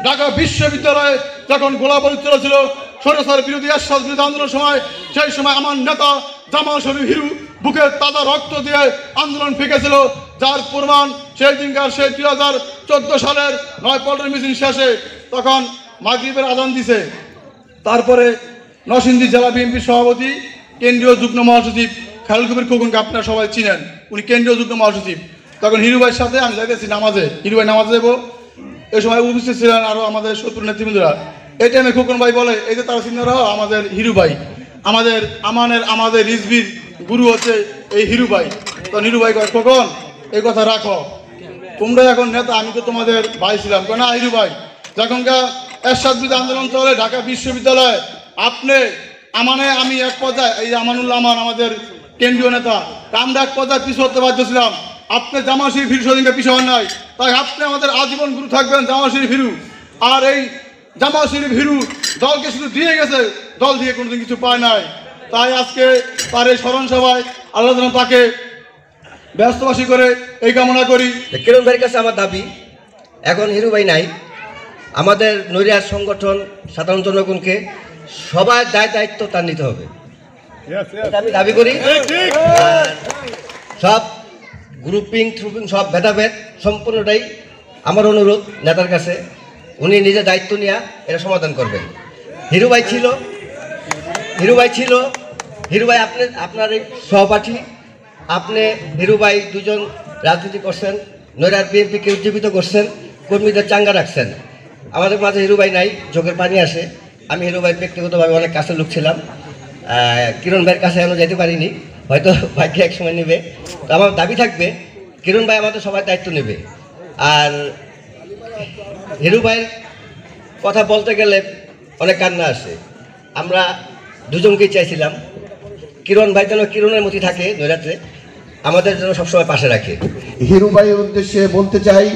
ঢাকা বিশ্ববিদ্যালয়ে যখন গোলাবরি চলেছিল স্বৈরাচার বিরোধী এরশাদ বিরোধী আন্দোলনের সময়, সেই সময় আমার নেতা জামাল শরীফ হিরু বুকের তাজা রক্ত দিয়ে আন্দোলন ফেঁকেছিল, যার প্রমাণ সেই দিনকার সেই 2014 সালের 9 পল্টন মিছিল শেষে তখন মাগরিবের আজান দিছে। তারপরে নরসিংদী জেলা বিএনপির সভাপতি কেন্দ্রীয় যুগ্ম মহাসচিব খালেদ কবির খোকনকে আপনারা সবাই চিনেন, উনি কেন্দ্রীয় যুগ্ম মহাসচিব। তখন হিরু ভাইয়ের সাথে আমি যাইতেছি নামাজে, হিরু ভাই নামাজে যাবো, এই সময় উপস্থিত ছিলেন আরও আমাদের শত্রু নেতৃবৃন্দরা। এই টাইমে খোকন ভাই বলে, এই যে তারা চিন্তারা আমাদের হিরু ভাই, আমাদের রিজবির গুরু হচ্ছে এই হিরু ভাই। তো হিরু ভাই কয়, খোকন এই কথা রাখো, তোমরা এখন নেতা, আমি তো তোমাদের ভাই ছিলাম। না হিরু ভাই, যখনকার এরশাদ বিরোধী আন্দোলন চলে ঢাকা বিশ্ববিদ্যালয়ে, আমি এক পর্যায়ে, এই আমানুল্লাহ আমান আমাদের কেন্দ্রীয় নেতা, আমরা এক পর্যায়ে পিছু হতে বাধ্য ছিলাম। আপনি জামাল শরীফ হিরু সেদিনকে পিছু হন নাই, তাই আপনি আমাদের আজীবন গুরু থাকবেন জামাল শরীফ হিরু। আর এই জামাল শরীফ হিরু দলকে শুধু দিয়ে গেছে, দল দিয়ে কোনোদিন কিছু পায় নাই। তাই আজকে তার এই স্মরণ সভায় আল্লাহ যেন তাকে ব্যস্তবাসী করে এই কামনা করি। কিরণ ভাইয়ের কাছে আমার দাবি, এখন হিরু ভাই নাই, আমাদের নৈরাজ সংগঠন সাধারণ জনগণকে সবার দায়িত্ব তার নিতে হবে, এটা আমি দাবি করি। সব গ্রুপিং সব ভেদাভেদ সম্পূর্ণটাই আমার অনুরোধ নেতার কাছে, উনি নিজে দায়িত্ব নিয়ে এটা সমাধান করবেন। হিরু ভাই আপনার সহপাঠী, আপনি হিরু ভাই দুজন রাজনীতি করছেন, নৈরাজ বিএনপিকে উজ্জীবিত করছেন, কর্মীদের চাঙ্গা রাখছেন। আমাদের মাঝে হিরু ভাই নাই, চোখের পানি আসে। আমি হিরু ভাই ব্যক্তিগতভাবে অনেক কাছের লোক ছিলাম, কিরণ ভাইয়ের কাছে এখনো যেতে পারিনি, হয়তো ভাইকে এক সময় নেবে। তো আমার দাবি থাকবে, কিরণ ভাই আমাদের সবাই দায়িত্ব নেবে। আর হিরু ভাইয়ের কথা বলতে গেলে অনেক কান্না আসে। আমরা দুজনকেই চাইছিলাম কিরণ ভাই যেন কিরণের মতো থাকে নৈরাতে, আমাদের যেন সবসময় পাশে রাখে। হিরু ভাইয়ের উদ্দেশ্যে বলতে চাই,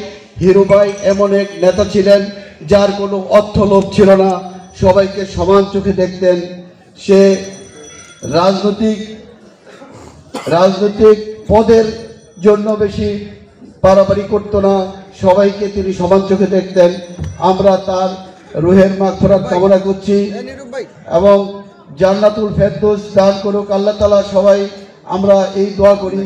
হিরু ভাই এমন এক নেতা ছিলেন যার কোনো অর্থলোভ ছিল না, সবাইকে সমান চোখে দেখতেন। সে রাজনৈতিক পদের জন্য বেশি বাড়াবাড়ি করতো না, সবাইকে তিনি সমান চোখে দেখতেন। আমরা তার রুহের মাগফিরাত কামনা করছি এবং জান্নাতুল ফেরদৌস দান করুক আল্লাহ তাআলা। সবাই আমরা এই দোয়া করি।